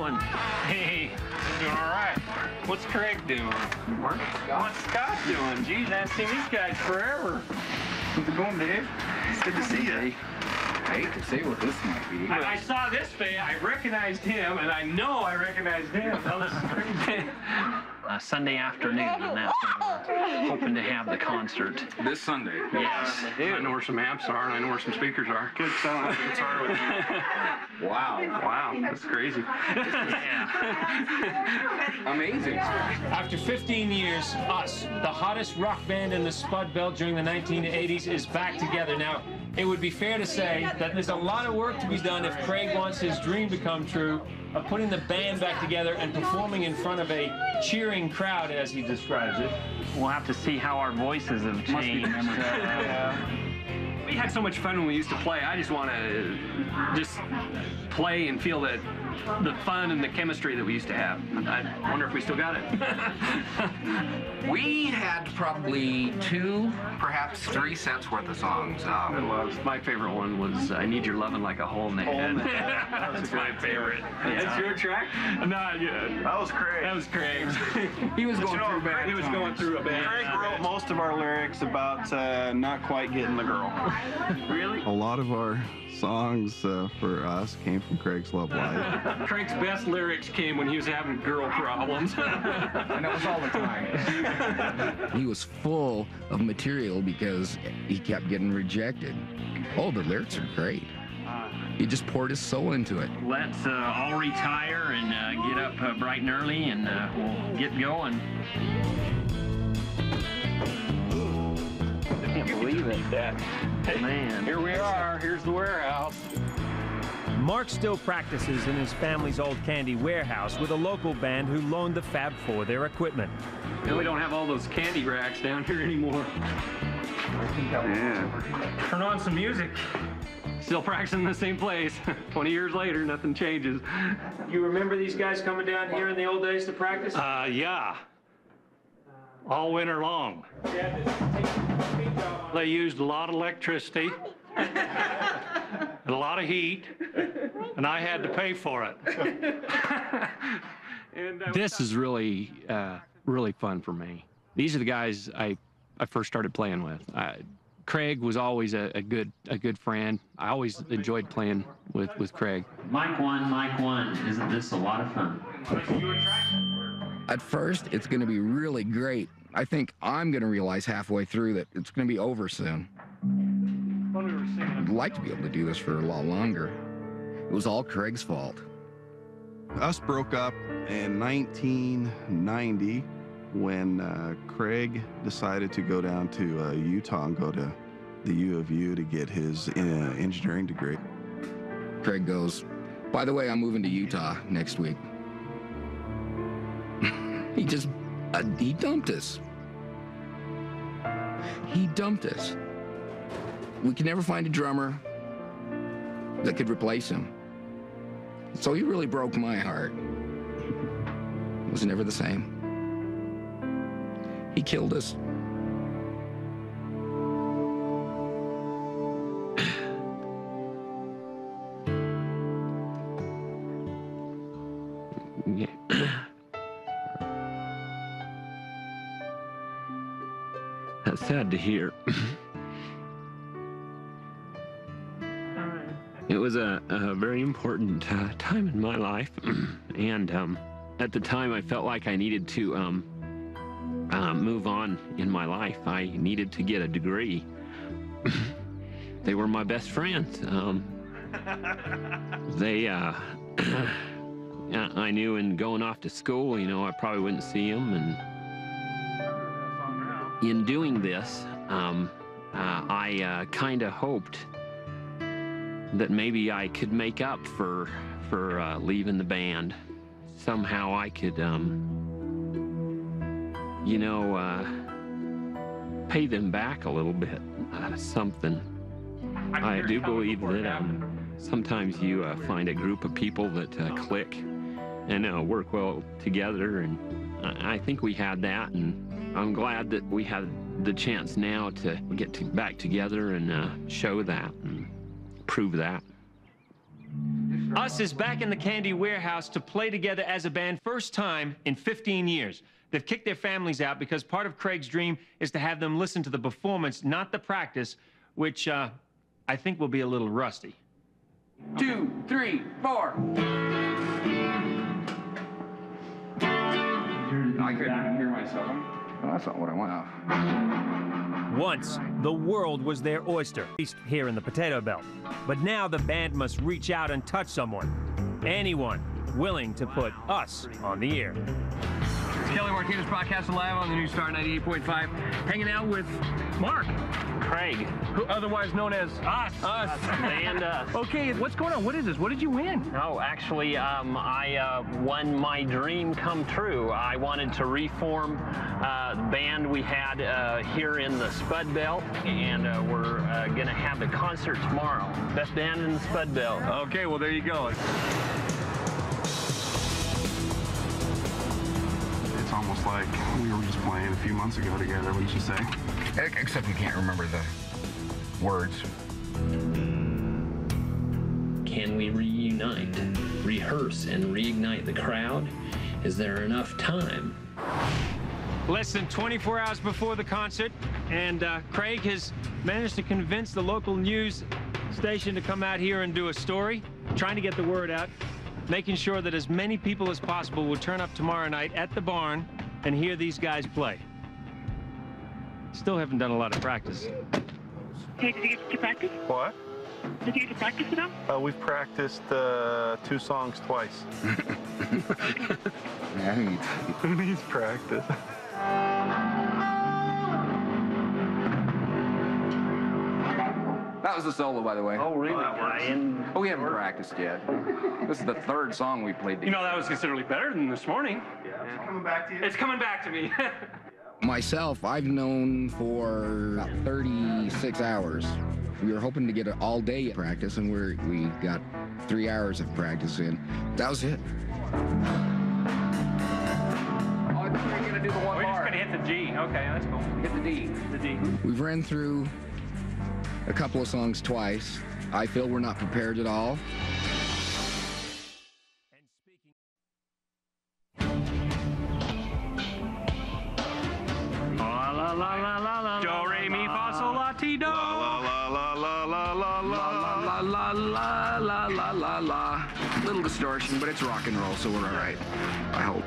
doing? Hey, I'm doing all right. What's Kraig doing? What's Scott doing? Geez, I haven't seen these guys forever. How's it going, Dave? It's good to see you. I hate to say what this might be. I saw this face, I recognized him, and I know I recognized him. Well, this is great. Sunday afternoon, and that's when we're hoping to have the concert. This Sunday? Yes. I know where some amps are, and I know where some speakers are. Good sound guitar with you. Wow. Wow, that's crazy. Yeah. Amazing. After 15 years, us, the hottest rock band in the Spud Belt during the 1980s, is back together. Now, it would be fair to say that there's a lot of work to be done if Kraig wants his dream to come true of putting the band back together and performing in front of a cheering crowd, as he describes it. We'll have to see how our voices have changed. We had so much fun when we used to play. I just want to just play and feel the fun and the chemistry that we used to have. I wonder if we still got it. We had probably 2, perhaps 3 sets worth of songs. My favorite one was I Need Your Lovin' Like a Hole in the Head. That's my favorite. That's your track? Not yet. That was Kraig. That was Kraig's. He was going through bad He was going through a bad. Kraig wrote most of our lyrics about not quite getting the girl. Really? A lot of our songs for us came from Kraig's love life. Kraig's best lyrics came when he was having girl problems. And that was all the time. He was full of material because he kept getting rejected. Oh, the lyrics are great. He just poured his soul into it. Let's all retire and get up bright and early, and we'll get going. I can't believe it. Man. Here we are. Here's the warehouse. Mark still practices in his family's old candy warehouse with a local band who loaned the Fab Four their equipment. And we don't have all those candy racks down here anymore. Yeah. Turn on some music. Still practicing in the same place. 20 years later, nothing changes. You remember these guys coming down here in the old days to practice? Yeah. All winter long. They used a lot of electricity and a lot of heat, and I had to pay for it. This is really, really fun for me. These are the guys I first started playing with. Kraig was always a good friend. I always enjoyed playing with Kraig. Mic 1, isn't this a lot of fun? At first, it's going to be really great. I think I'm going to realize halfway through that it's going to be over soon. I'd like to be able to do this for a lot longer. It was all Kraig's fault. Us broke up in 1990 when Kraig decided to go down to Utah and go to the U of U to get his engineering degree. Kraig goes, by the way, I'm moving to Utah next week. He dumped us. He dumped us. We could never find a drummer that could replace him. So he really broke my heart. It was never the same. He killed us. Yeah. That's sad to hear. It was a very important time in my life, and at the time I felt like I needed to move on in my life. I needed to get a degree. They were my best friends. I knew in going off to school, you know, I probably wouldn't see them, and in doing this, I kind of hoped that maybe I could make up for leaving the band. Somehow I could, you know, pay them back a little bit, something. I do believe that sometimes you find a group of people that click and work well together, and I think we had that, and I'm glad that we had the chance now to get back together and show that and prove that. Us is back in the Candy Warehouse to play together as a band, first time in 15 years. They've kicked their families out because part of Kraig's dream is to have them listen to the performance, not the practice, which I think will be a little rusty. 2, 3, 4. I couldn't hear myself. Well, that's not what I want. Once, the world was their oyster, at least here in the Potato Belt. But now the band must reach out and touch someone. Anyone willing to put us on the air. It's Kelly Martinez broadcasting live on the new Star 98.5, hanging out with Mark. Kraig. Who, otherwise known as us. And Okay, what's going on? What is this? What did you win? No, actually, I won my dream come true. I wanted to reform the band we had here in the Spud Belt, and we're going to have the concert tomorrow. Best band in the Spud Belt. Okay, well, there you go. It's almost like we were just playing a few months ago together, wouldn't you say? Except we can't remember the words. Can we reunite, rehearse, and reignite the crowd? Is there enough time? Less than 24 hours before the concert, and Kraig has managed to convince the local news station to come out here and do a story, trying to get the word out, making sure that as many people as possible will turn up tomorrow night at the barn and hear these guys play. Still haven't done a lot of practice. Hey, did you get to practice? What? Did you get to practice enough? We've practiced 2 songs twice. Yeah, Who needs practice? that was the solo, by the way. Oh, really? Oh, we haven't practiced yet. This is the 3rd song we played together. You know, that was considerably better than this morning. Yeah. It's coming back to you. It's coming back to me. Myself, I've known for about 36 hours. We were hoping to get an all-day practice, and we got 3 hours of practice in. That was it. Oh, I thought we were going to do the one bar. We're just going to hit the G. Okay, that's cool. Hit the D. The D. We've ran through a couple of songs twice. I feel we're not prepared at all. Do, re, mi, fa, sol, la, ti, do. La la la la la la la La la la la la la. Little distortion, but it's rock and roll, so we're all right. I hope.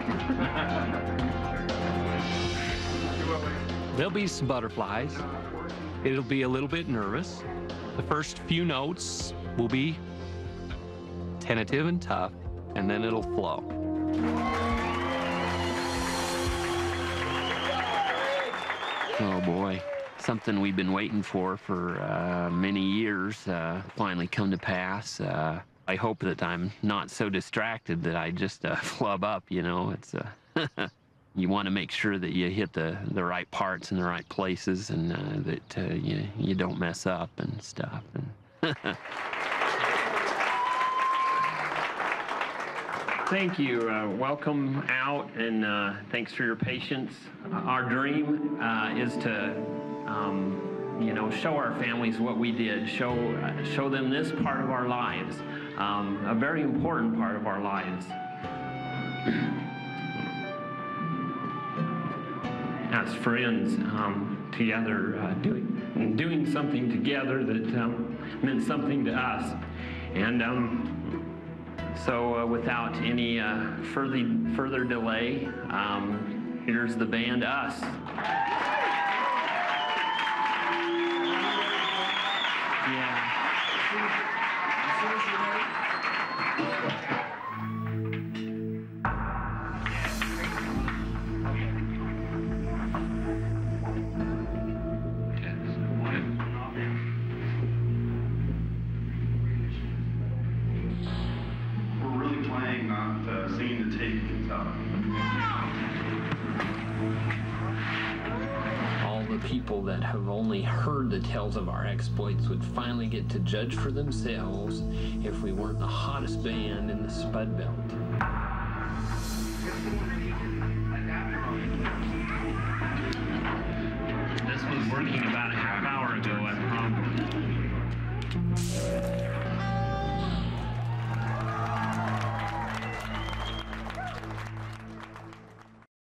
There'll be some butterflies. It'll be a little bit nervous. The first few notes will be tentative and tough, and then it'll flow. Oh boy, something we've been waiting for many years finally come to pass. I hope that I'm not so distracted that I just flub up, you know. It's you want to make sure that you hit the right parts in the right places, and that you don't mess up and stuff. And Thank you. Welcome out, and thanks for your patience. Our dream is to, show our families what we did, show them this part of our lives, a very important part of our lives. As friends, together, doing something together that meant something to us, and. So without any further delay, here's the band Us. Singing the tape and stuff. All the people that have only heard the tales of our exploits would finally get to judge for themselves if we weren't the hottest band in the Spud Belt.